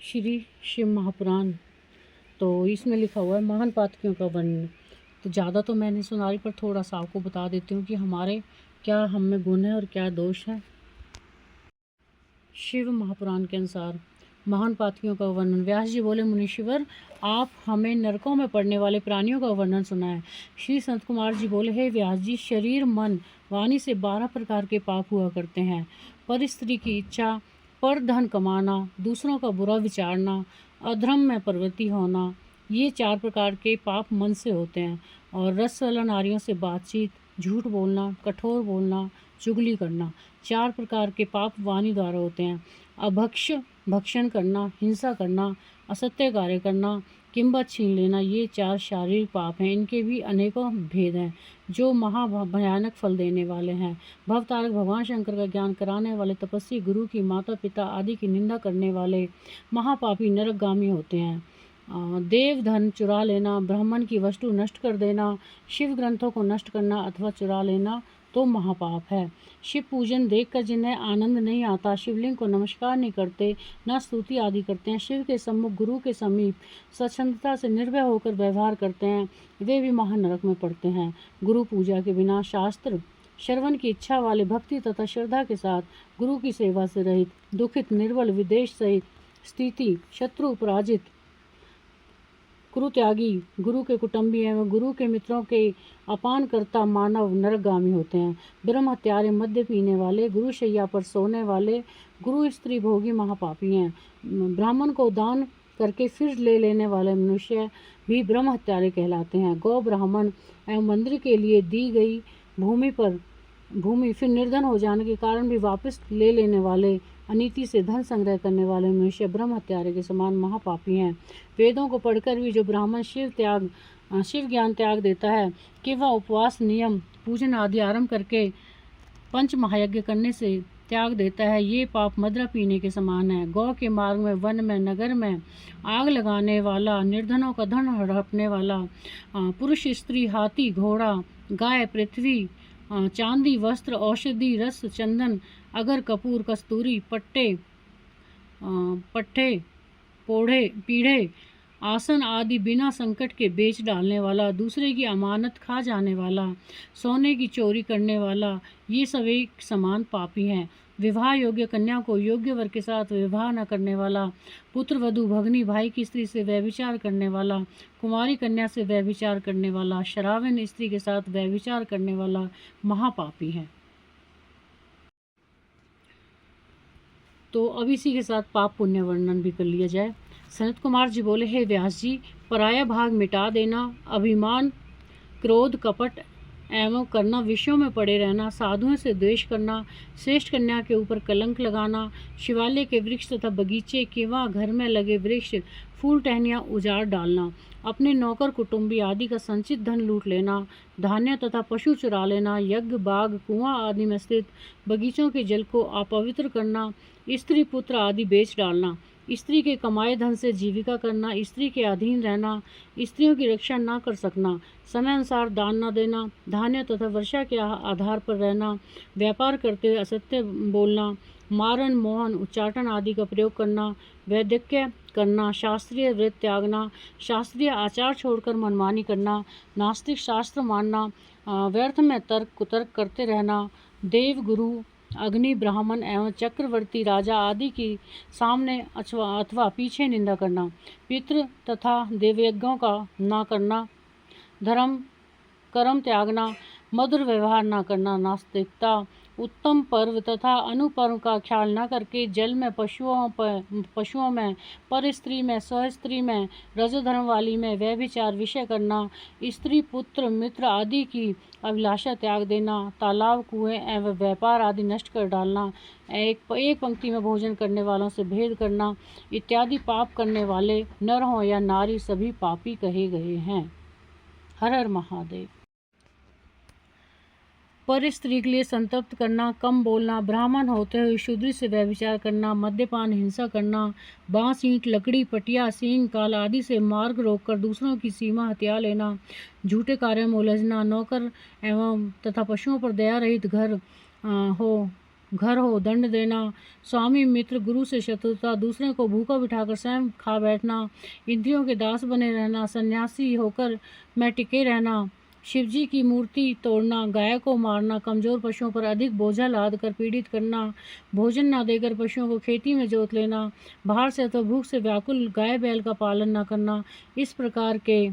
श्री शिव महापुराण। तो इसमें लिखा हुआ है महान पातकियों का वर्णन। तो ज़्यादा तो मैंने सुनाई, पर थोड़ा सा आपको बता देती हूँ कि हमारे क्या हम में गुण है और क्या दोष है। शिव महापुराण के अनुसार महान पातकियों का वर्णन। व्यास जी बोले, मुनीश्वर, आप हमें नरकों में पड़ने वाले प्राणियों का वर्णन सुनाएं। श्री संत कुमार जी बोले, हे व्यास जी, शरीर, मन, वाणी से 12 प्रकार के पाप हुआ करते हैं। पर स्त्री की इच्छा, पर धन कमाना, दूसरों का बुरा विचारना, अधर्म में प्रवृत्ति होना, ये 4 प्रकार के पाप मन से होते हैं। और रस वाला नारियों से बातचीत, झूठ बोलना, कठोर बोलना, चुगली करना, 4 प्रकार के पाप वाणी द्वारा होते हैं। अभक्ष, भक्षण करना, हिंसा करना, असत्य कार्य करना, किंबत छीन लेना, ये 4 शारीरिक पाप हैं। इनके भी अनेकों भेद हैं जो भयानक फल देने वाले हैं। भवतारक भगवान शंकर का ज्ञान कराने वाले तपस्वी, गुरु की, माता पिता आदि की निंदा करने वाले महापापी नरकगामी होते हैं। देव धन चुरा लेना, ब्राह्मण की वस्तु नष्ट कर देना, शिव ग्रंथों को नष्ट करना अथवा चुरा लेना तो महापाप है। शिव पूजन देखकर जिन्हें आनंद नहीं आता, शिवलिंग को नमस्कार नहीं करते, न स्तुति आदि करते हैं, शिव के सम्मुख, गुरु के समीप स्वच्छंदता से निर्भय होकर व्यवहार करते हैं, वे भी महानरक में पड़ते हैं। गुरु पूजा के बिना, शास्त्र श्रवण की इच्छा वाले, भक्ति तथा श्रद्धा के साथ, गुरु की सेवा से रहित, दुखित, निर्बल, विदेश सहित स्थिति, शत्रु पराजित, कुरुत्यागी, गुरु के कुटुंबी एवं गुरु के मित्रों के अपानकर्ता मानव नरकगामी होते हैं। ब्रह्म हत्यारे, मद्य पीने वाले, गुरु शैया पर सोने वाले, गुरु स्त्री भोगी महापापी हैं। ब्राह्मण को दान करके फिर ले लेने वाले मनुष्य भी ब्रह्म हत्यारे कहलाते हैं। गौ, ब्राह्मण एवं मंदिर के लिए दी गई भूमि फिर निर्धन हो जाने के कारण भी वापस ले लेने वाले, अनीति से धन संग्रह करने वाले मनुष्य ब्रह्म हत्यारे के समान महापापी हैं। वेदों को पढ़कर भी जो ब्राह्मण शिव ज्ञान त्याग देता है कि वह उपवास, नियम, पूजन आदि आरंभ करके पंच महायज्ञ करने से त्याग देता है, ये पाप मदिरा पीने के समान है। गौ के मार्ग में, वन में, नगर में आग लगाने वाला, निर्धनों का धन हड़पने वाला, पुरुष, स्त्री, हाथी, घोड़ा, गाय, पृथ्वी, चांदी, वस्त्र, औषधि, रस, चंदन, अगर, कपूर, कस्तूरी, पट्टे, पीढ़े, आसन आदि बिना संकट के बेच डालने वाला, दूसरे की अमानत खा जाने वाला, सोने की चोरी करने वाला, ये सब एक समान पापी हैं। विवाह योग्य कन्या को योग्य वर के साथ विवाह न करने वाला, पुत्र, वधू, भगनी, भाई की स्त्री से व्यभिचार करने वाला, कुमारी कन्या से व्यभिचार करने वाला, शराबिन स्त्री के साथ व्यभिचार करने वाला महापापी है। तो अब इसी के साथ पाप पुण्य वर्णन भी कर लिया जाए। सनत कुमार जी बोले, हे व्यास जी, पराया भाग मिटा देना, अभिमान, क्रोध, कपट एवं करना, विषयों में पड़े रहना, साधुओं से द्वेष करना, श्रेष्ठ कन्या के ऊपर कलंक लगाना, शिवालय के वृक्ष तथा बगीचे के व घर में लगे वृक्ष, फूल टहनियाँ उजाड़ डालना, अपने नौकर, कुटुंबी आदि का संचित धन लूट लेना, धान्य तथा पशु चुरा लेना, यज्ञ, बाग, कुआं आदि में स्थित बगीचों के जल को अपवित्र करना, स्त्री, पुत्र आदि बेच डालना, स्त्री के कमाए धन से जीविका करना, स्त्री के अधीन रहना, स्त्रियों की रक्षा न कर सकना, समय अनुसार दान न देना, धान्य तथा वर्षा के आधार पर रहना, व्यापार करते हुए असत्य बोलना, मारण, मोहन, उच्चाटन आदि का प्रयोग करना, वैदक्य करना, शास्त्रीय व्रत त्यागना, शास्त्रीय आचार छोड़कर मनमानी करना, नास्तिक शास्त्र मानना, व्यर्थ में तर्क कुतर्क करते रहना, देव, गुरु, अग्नि, ब्राह्मण एवं चक्रवर्ती, राजा आदि की सामने अथवा पीछे निंदा करना, पितृ तथा देवयज्ञों का न करना, धर्म कर्म त्यागना, मधुर व्यवहार न करना, नास्तिकता, उत्तम पर्व तथा अनुपर्व का ख्याल न करके जल में, पशुओं में, पर स्त्री में, स्वस्त्री में, रजोधर्म वाली में व्यभिचार, विषय करना, स्त्री, पुत्र, मित्र आदि की अभिलाषा त्याग देना, तालाब, कुएं एवं व्यापार आदि नष्ट कर डालना, एक पंक्ति में भोजन करने वालों से भेद करना इत्यादि पाप करने वाले नर हों या नारी सभी पापी कहे गए हैं। हर हर महादेव। पर स्त्री के लिए संतप्त करना, कम बोलना, ब्राह्मण होते हुए शूद्र से व्यभिचार करना, मद्यपान, हिंसा करना, बांस, ईंट, लकड़ी, पटिया, सींग, काल आदि से मार्ग रोककर दूसरों की सीमा हथिया लेना, झूठे कार्यों में उलझना, नौकर एवं तथा पशुओं पर दया रहित घर हो घर हो दंड देना, स्वामी मित्र गुरु से शत्रुता, दूसरे को भूखा बिठाकर स्वयं खा बैठना, इंद्रियों के दास बने रहना, सन्यासी होकर मैं टिके रहना, शिवजी की मूर्ति तोड़ना, गाय को मारना, कमजोर पशुओं पर अधिक बोझा लाद कर पीड़ित करना, भोजन न देकर पशुओं को खेती में जोत लेना, बाहर से अथवा भूख से व्याकुल गाय बैल का पालन न करना, इस प्रकार के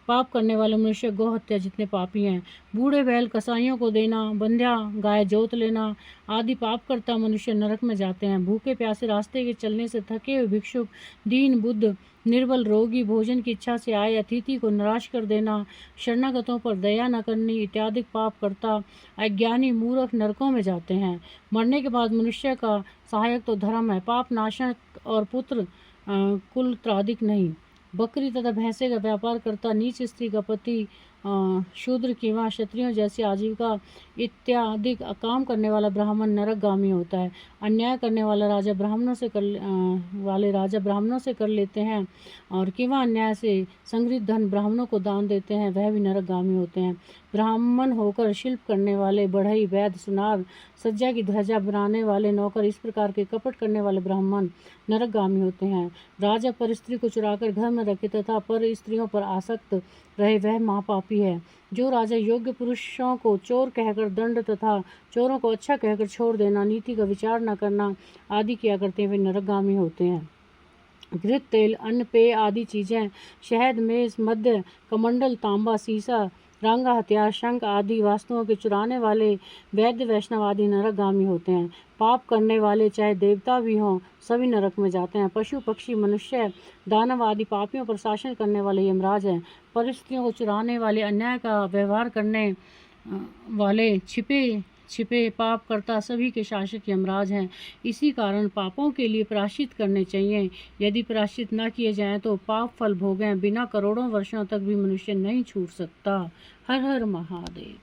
पाप करने वाले मनुष्य गौ हत्या जितने पापी हैं। बूढ़े बैल कसाईयों को देना, बंध्या गाय जोत लेना आदि पाप करता मनुष्य नरक में जाते हैं। भूखे प्यासे रास्ते के चलने से थके हुए भिक्षुक, दीन बुद्ध, निर्बल रोगी, भोजन की इच्छा से आए अतिथि को निराश कर देना, शरणागतों पर दया न करनी इत्यादि पाप करता अज्ञानी मूर्ख नरकों में जाते हैं। मरने के बाद मनुष्य का सहायक तो धर्म है, पाप नाशक और पुत्र कुल त्रादिक नहीं। बकरी तथा भैंसे का व्यापार करता, नीच स्त्री का पति, शूद्र किंवा क्षत्रियों जैसी आजीविका इत्यादि काम करने वाला ब्राह्मण नरकगामी होता है। अन्याय करने वाला राजा ब्राह्मणों से कर लेते हैं और किंवा अन्याय से संग्रहित धन ब्राह्मणों को दान देते हैं, वह भी नरकगामी होते हैं। ब्राह्मण होकर शिल्प करने वाले बढ़ई, वैद्य, सुनार, सज्जा की ध्वजा बनाने वाले नौकर, इस प्रकार के कपट करने वाले ब्राह्मण नरकगामी होते हैं। राजा पर स्त्री को चुराकर घर में रखे तथा पर स्त्रियों पर आसक्त रहे, वह महापापी है। जो राजा योग्य पुरुषों को चोर कहकर दंड तथा चोरों को अच्छा कहकर छोड़ देना, नीति का विचार न करना आदि किया करते हैं, वे नरकगामी होते हैं। घृत, तेल, अन्न, पेय आदि चीज़ें, शहद, मेज, मध्य, कमंडल, तांबा, सीसा, रांगा, हथियार, शंख आदि वस्तुओं के चुराने वाले वैद्य, वैष्णव आदि नरकगामी होते हैं। पाप करने वाले चाहे देवता भी हों, सभी नरक में जाते हैं। पशु, पक्षी, मनुष्य, दानव आदि पापियों पर शासन करने वाले यमराज हैं। परिस्थितियों को चुराने वाले, अन्याय का व्यवहार करने वाले, छिपे पाप करता सभी के शासक यमराज हैं। इसी कारण पापों के लिए प्रायश्चित करने चाहिए। यदि प्रायश्चित न किए जाएं तो पाप फल भोगें बिना करोड़ों वर्षों तक भी मनुष्य नहीं छूट सकता। हर हर महादेव।